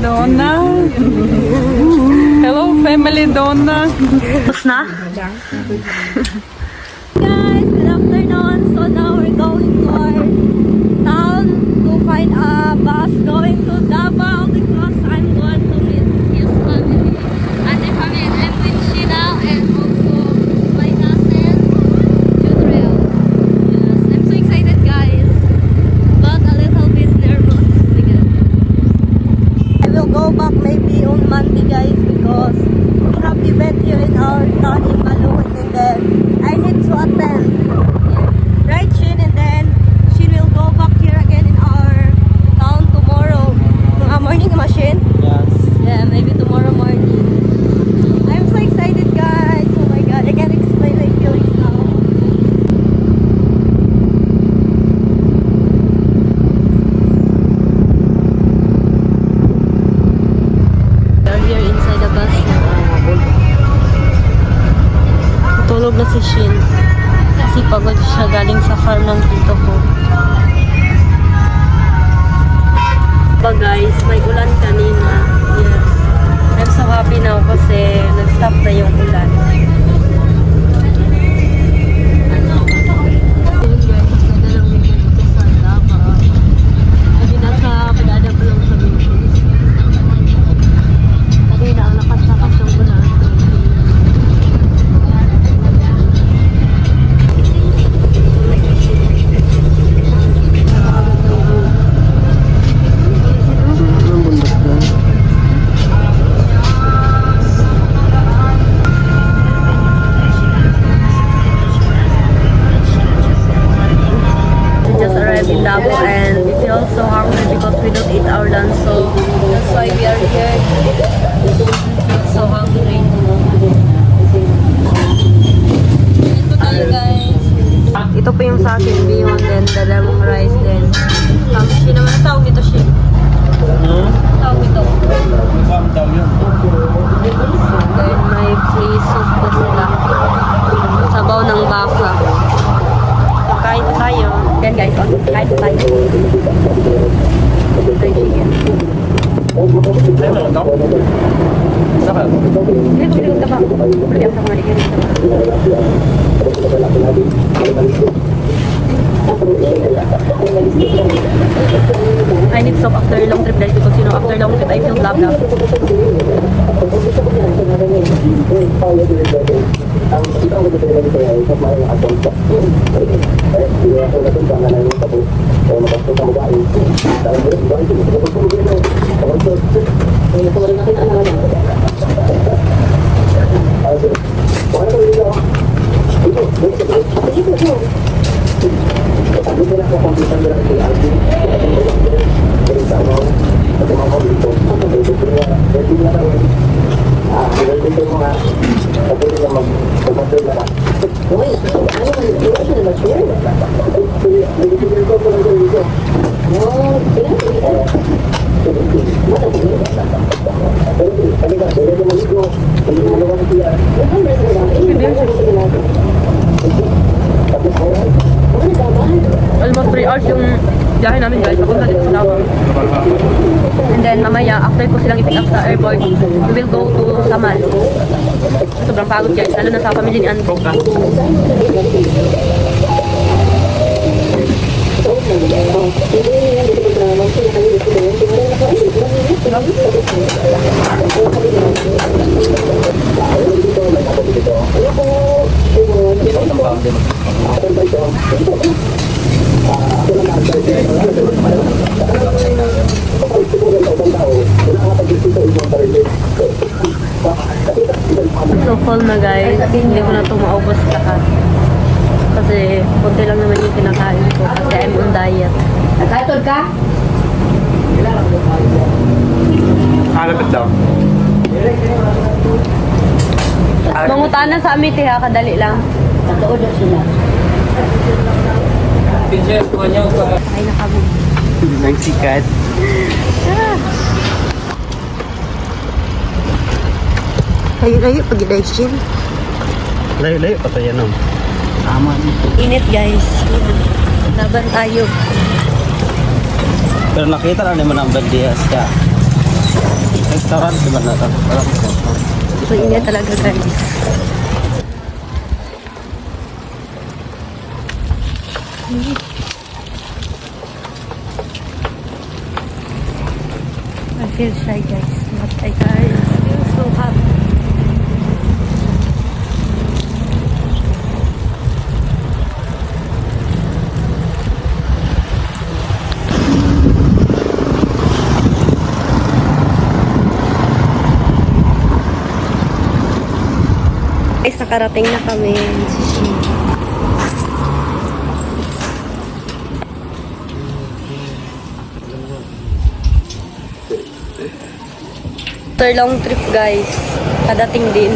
Donna. Hello, family Donna. Tapos na? Guys, good afternoon. So now we're going to our town to find a bus going to Davao because I'm going to meet his family. And the family, I'm with Sheena and also my cousin, Judrell. Yes, I'm so excited guys, but a little bit nervous again. I will go back maybe on Monday guys because we have event here in our town in Maloan and then I need to attend. Right, Shin? And then she will go back here again in our town tomorrow. Morning, Shin? Yes. Yeah, maybe tomorrow morning. I'm so excited, guys. Oh my god, I can't explain my feelings now. We are here inside the bus now. Tulog na si Shin. Kasi pagod siya galing sa farm ng tito ko. But guys, may ulan kanina. Yes. I'm so happy now kasi nag-stop na yung ulan. In Davao and we feel so hungry because we don't eat our lunch, so that's why we are here. So hungry. Ito tayo guys. Ito po yung sa akin bihon, then dalawang rice, then kamshi naman. Ang tawag ito siya. Tawag ito. Then may free soup po sila. Sabaw ng baka. Kain tayo. Yan guys, kain tayo. Fried chicken. I need soap after a long trip guys because you know after long trip I feel blah blah. Almost 3 hours yung biyahe namin guys, papunta dito sa Davao. And then mamaya, after ko silang i-pick up sa airport, we will go to Samal. Sobrang pagod guys, lalo na sa family ni Andrew. So full na guys, hindi ko na ito maubos lahat. Kasi konti lang naman yung kinakain ko kasi I'm on diet. Nagkatod ka? Halapit daw. Mangutanan sa amin ha, kadali lang. Nagkaod na sila. Ay na kami. Nagsikat. Layo-layo pag i-dive. Layo-layo pa tayo no. Tama. Init guys. Laban tayo. Pero nakita na naman ang Bandias ka. Sarap diba na? So, ingat talaga guys. I feel shy guys, but I feel so happy. Guys, nakarating na kami. After long trip guys, kadating din.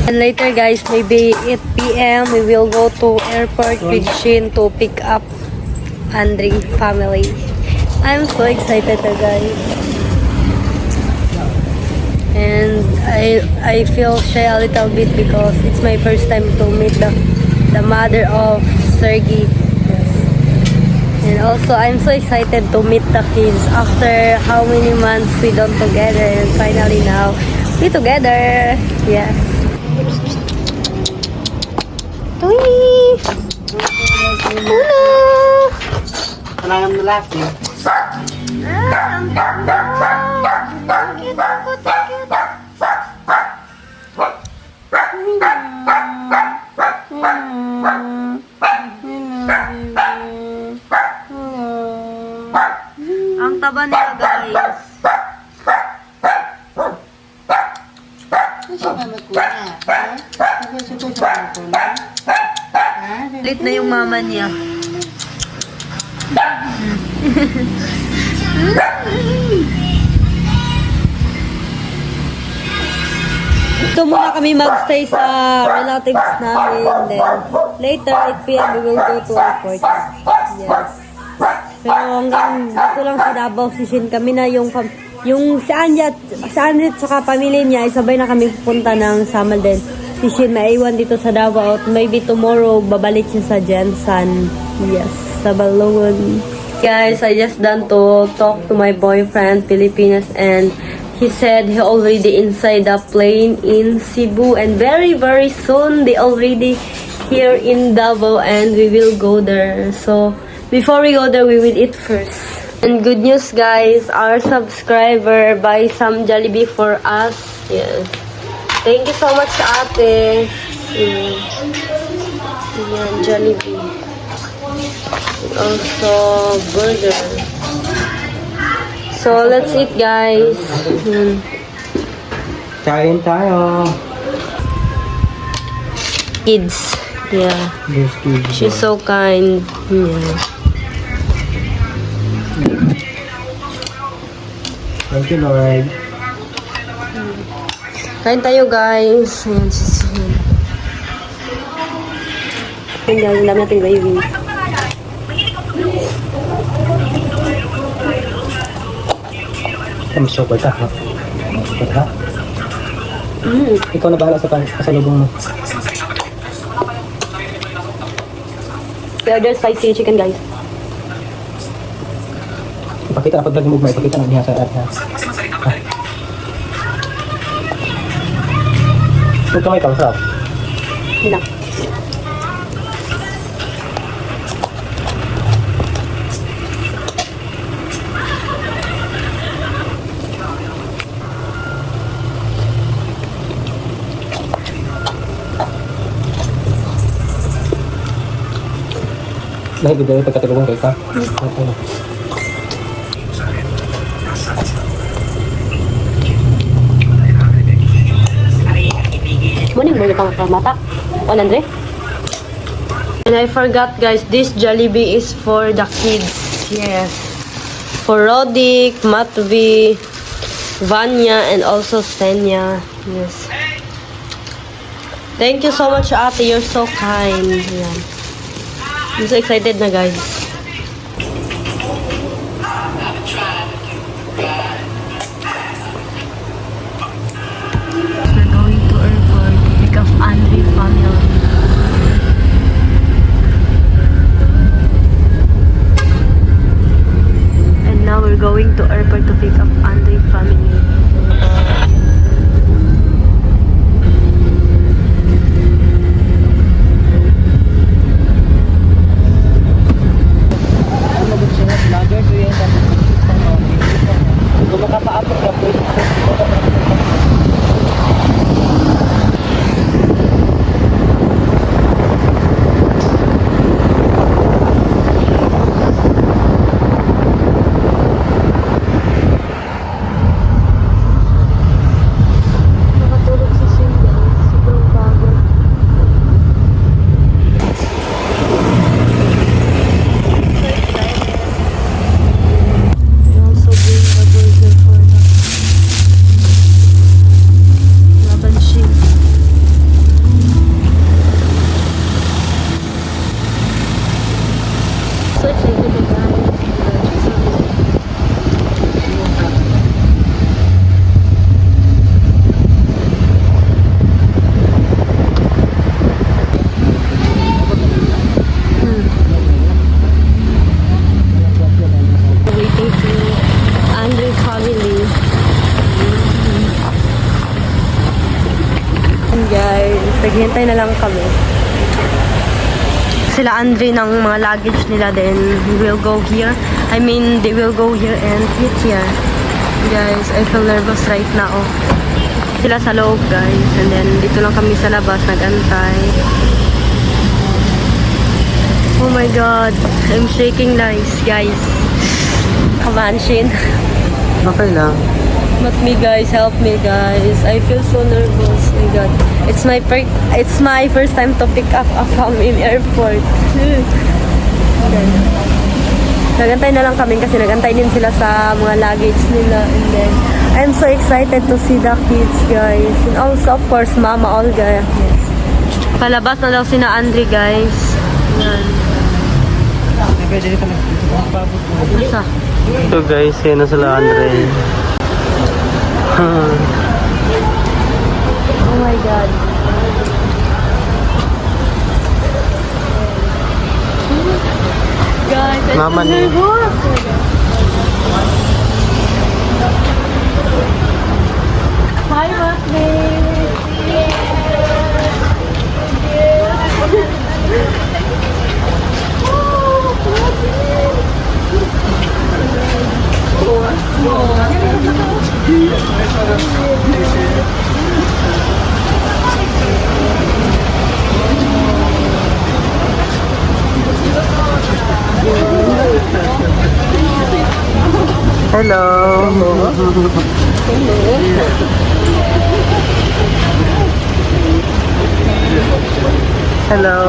And later guys, maybe 8 p.m. we will go to airport with Shin to pick up Andre family. I'm so excited guys. And I feel shy a little bit because it's my first time to meet the mother of Sergey. And also, I'm so excited to meet the kids after how many months we don't together, and finally now we together. Yes. Tui! Hello! Kanayang lalaki. Ang taba nila guys. Late na yung mama niya. Ito muna kami magstay sa relatives namin. Then later 8 p.m. we will go to airport. Yes. Pero hanggang dito lang sa Davao Station kami na yung si Anya at saka pamilya niya isabay na kami pupunta ng Samalden. Si Shin maiwan dito sa Davao at maybe tomorrow babalik siya sa Jensen. Yes, sa Balungon. Guys, I just done to talk to my boyfriend Pilipinas and he said he already inside the plane in Cebu and very soon they already here in Davao and we will go there. So before we go there, we will eat first. And good news guys, our subscriber buy some Jollibee for us. Yes. Thank you so much ate. Yan, Jollibee. And also burger. So let's eat guys. Kain tayo. Kids. Yeah. She's so kind. Yeah. Thank you, Lord. Kain tayo guys. Ayan, sis. Ayan guys, ang dami natin baby. I'm so good, ha? Good, ha? Ikaw na bahala sa pasalubong mo. We order spicy chicken guys. Ipakita na pag mo ba, ipakita na niya sa ha. Huwag ka may pausap. Hindi na. Dahil bigay pagkatulungan kayo ka. Morning burger pang mata. 100. And I forgot guys, this Jollibee is for the kids. Yes. For Rodic, Matvi, Vanya, and also Stenya. Yes. Thank you so much ate, you're so kind. Yan. I'm so excited na guys. We're going to airport to pick up Andre family. And now we're going to airport for to pick up Andre family. Vlogger ko yan. Kung makapaabot ka po. Nakatulog si Shin guys. Sobrang pagod. We also bring the burger for the Laban Shin. So excited guys. Waiting to Andre family. And guys, naghihintay na lang kami. Sila Andre ng mga luggage nila, then we will go here. I mean, they will go here and eat here. Guys, I feel nervous right now. Sila sa loob guys, and then dito lang kami sa labas nag-antay. Oh my god, I'm shaking guys. Come on, Shin. Okay lang. Not me guys, help me guys. I feel so nervous. Oh my god. It's my first time to pick up a family in airport. Okay. Nagantay na lang kami kasi nagantay din sila sa mga luggage nila. And then, I'm so excited to see the kids guys. And also of course, Mama Olga. Yes. Palabas na daw sina Andre guys. Yan. Pwede ka lang. Isa. Ito guys, yan na sila Andre. Oh my god. Guys, I'm Mama so niya. nervous. Hi, Makme. Hello. Hello.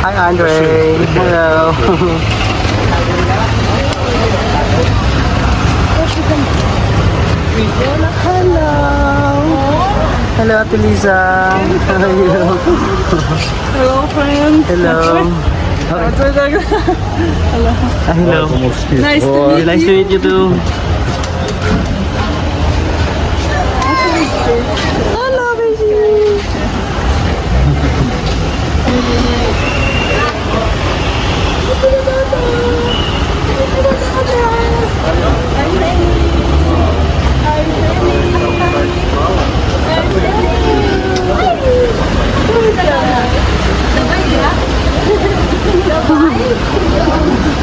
Hi Andre. Hello. Hello, Ate Lisa. How are you? Hello, friend. Hello. Hello. Nice to meet you. Nice to meet you too. Hello, baby.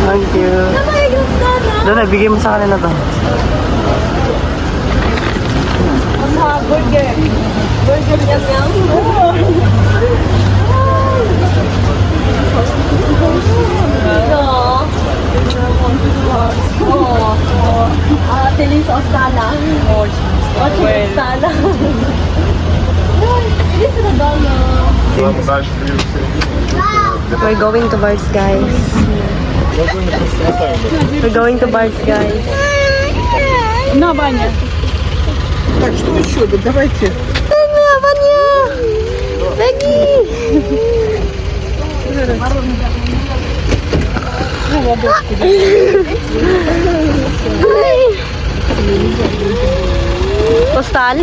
Thank you. Doon, nabigay mo sa kanila to. Burger. Burger yum yum. Telis Ostana. Ostana. We're going to bars, guys. We're going to bars, guys. На, Ваня. Так, что еще? Да давайте. Ваня! Беги! Postal?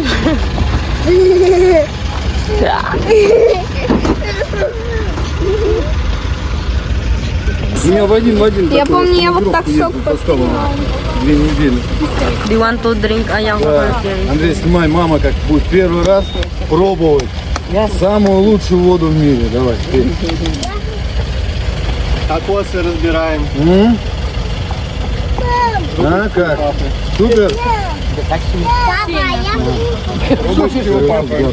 У меня в один. Я такой помню, я вот друг так ездил сок по скалам 2 недели. Do you want to drink ayam Да. Андрей, снимай, мама как будет первый раз пробовать самую лучшую воду в мире. Давай, пей. Кокосы разбираем. А как? Супер. Угощите его папой.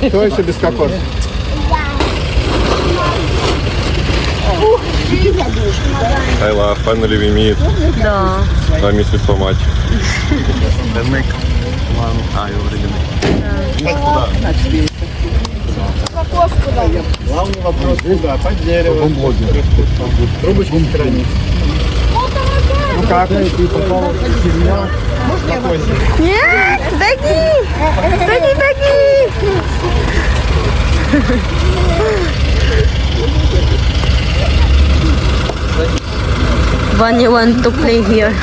Кто еще без кокоса? Ayla, finally we meet. Да. I miss you so much. Главный вопрос куда? Под дерево. Трубочку сохранить. Ну как? Ты попал в сериал. Нет, беги! Беги, беги! Vanya want to play here.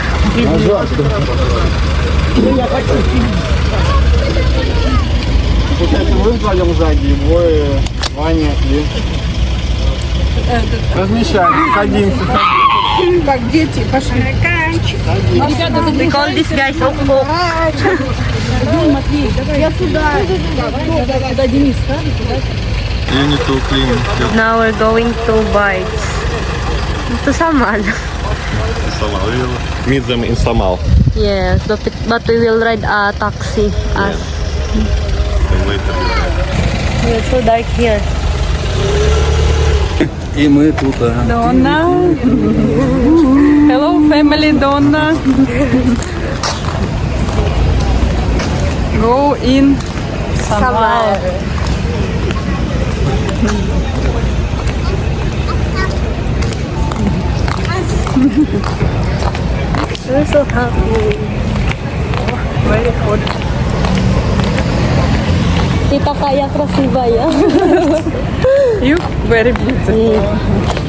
Получается, вы вдвоем сзади, двое, Ваня и... Размещаем, садимся. Так, дети, пошли. We call this guys Okok. You need to clean Now we're going to Bites. To Samal. Samal. Meet them in Samal. Yes, but we will ride a taxi. As And later. it's so dark here. И мы тут, Donna. Hello, family Donna. Go in Samal. We're so happy. Very good. Tita Kaya красивая. You very beautiful.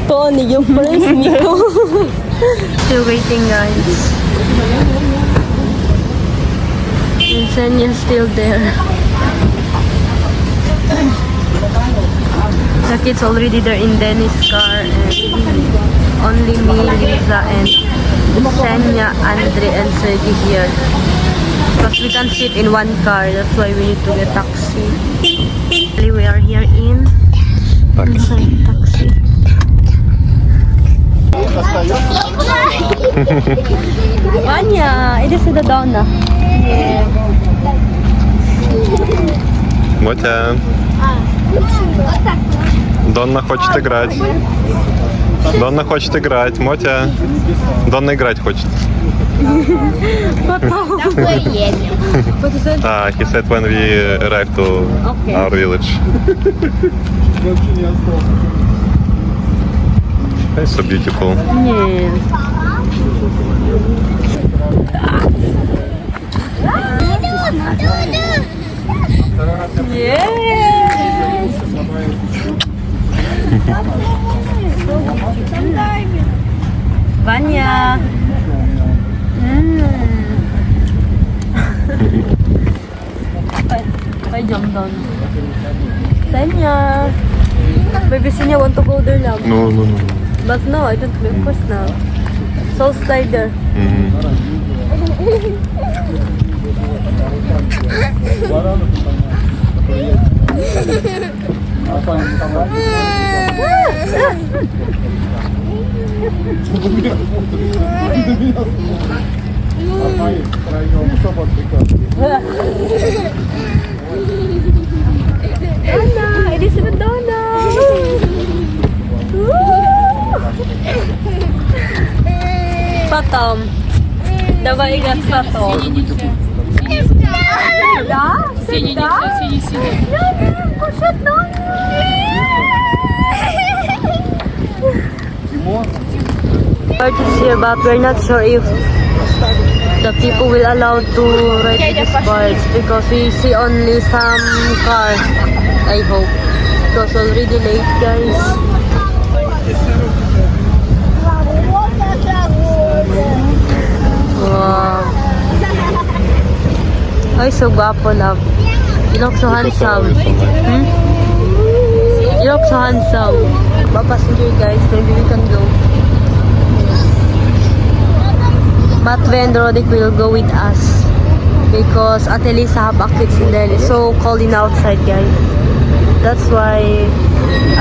Tony, yung first Nico. Still waiting, guys. And Senya's still there. The kids already there in Dennis' car, and only me, Lisa, and Senya, Andre, and Sergi here. Because we can't sit in one car, that's why we need to get taxi. We are here in inside taxi. Vanya, iди сюда, Дона. Мотя. Донна хочет играть. Донна хочет играть. Мотя. Донна играть хочет. He said when we arrive to our village. It's so beautiful. Нет. Yes. Vanya. Pwede doon. Senya. Baby Senya want to go there now. No. But no, I don't of course now. Soul Slider. Donna, it is the Donna. Потом. Давай играть потом. Да? Всегда? Birds is here, but we're not sure if the people will allow to ride these birds because we see only some cars. I hope. It was already late, guys. Ay, so gwapo, love. You look so handsome. Hmm? You look so handsome. Passenger guys, maybe we can go. Matve and Rodic will go with us because Ate Lisa have kids in there. It's so cold in outside, guys. That's why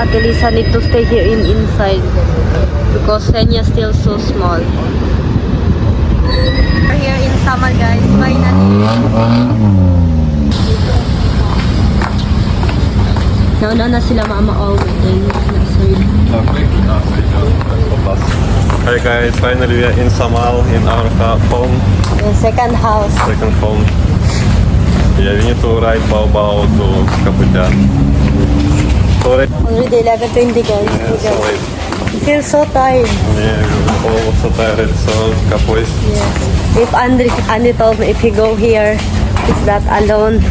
Ate Lisa need to stay here inside because Senya still so small. We're here in summer, guys. Finally. Nauna na sila mama already. Hi guys, finally we are in Samal in our home, The second house. second home. Yeah, we need to ride Bao to Kaputya. Sorry. Already 11:20, guys. Yeah, so late. I feel so tired. Yeah, we were also tired, so Kapoy. Yes. If Andy told me if he go here, he's not alone.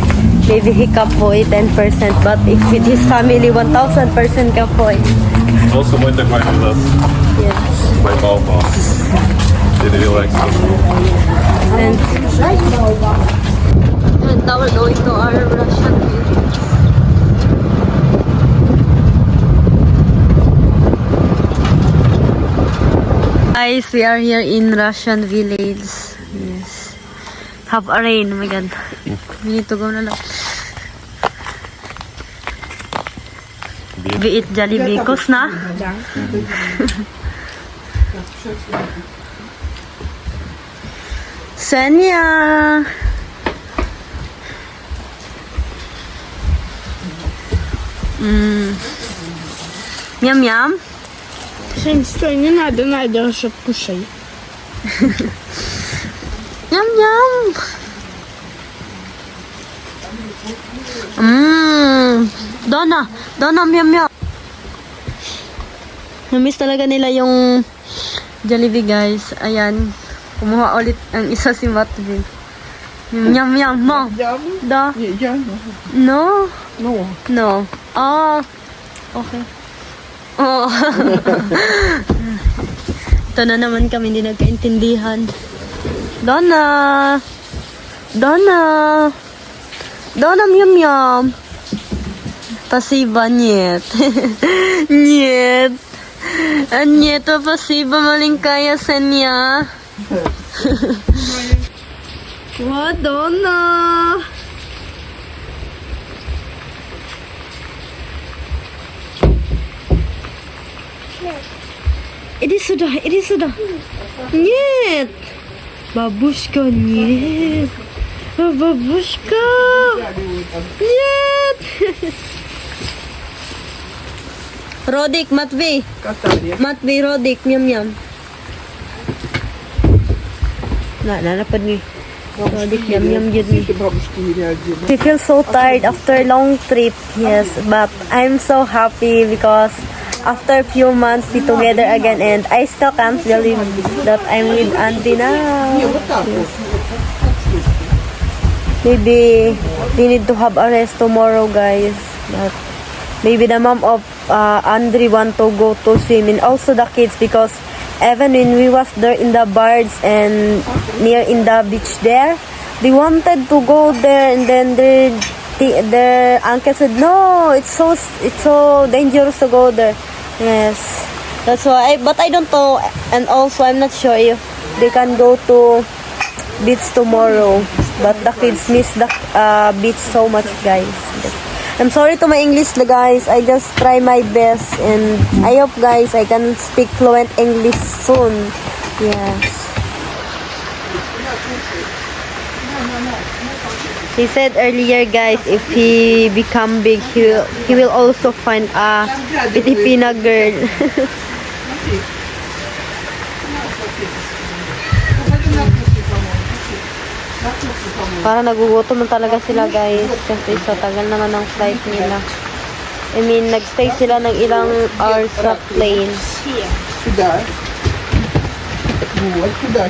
Maybe he kapoy 10%, but if with his family, 1,000% kapoy. Also went to find with us Yes. by Bao. Did you like it? And now we're going to our Russian village. Guys, we are here in Russian village. Yes. Have a rain, oh my god. We need to go na lang. We eat Jollibee. Kus na? Senya! Ням-ням. Жень, стой, не надо, Надя уже кушай. Ням-ням. Donna, miam-miam. Namiss talaga nila yung Jollibee, guys. Ayan. Kumuha ulit ang isa si Matvi. Nyam-nyam mo. Da. No. No. Oh. Okay. Oh. Ito na naman kami, hindi nagkaintindihan. Donna, miam-miam. Спасибо, нет. Нет. Нет, спасибо, маленькая Сеня. Вот, Донна. Иди сюда, иди сюда. Нет. Бабушка, нет. Бабушка. Нет. Rodik, Matvi. Matvi, Rodik, nyam-nyam. Nanapad ni. Rodik, nyam-nyam yun ni. We feel so tired after long trip, yes. But I'm so happy because after a few months we together again and I still can't believe that I'm with Auntie now. Yes. Maybe we need to have a rest tomorrow, guys. But maybe the mom of Andre want to go to swim and also the kids because even when we was there in the birds and near in the beach there, they wanted to go there and then their uncle said no, it's so dangerous to go there. Yes, that's why. But I don't know, and also I'm not sure if they can go to beach tomorrow. But the kids miss the beach so much, guys. I'm sorry to my English, guys. I just try my best, and I hope, guys, I can speak fluent English soon. Yes. He said earlier, guys, if he become big, he will also find a Filipina girl. Para nagugutom na talaga sila, guys, kasi sa tagal naman ng flight nila. I mean, nagstay sila ng ilang hours sa plane. Сюда. Вот сюда.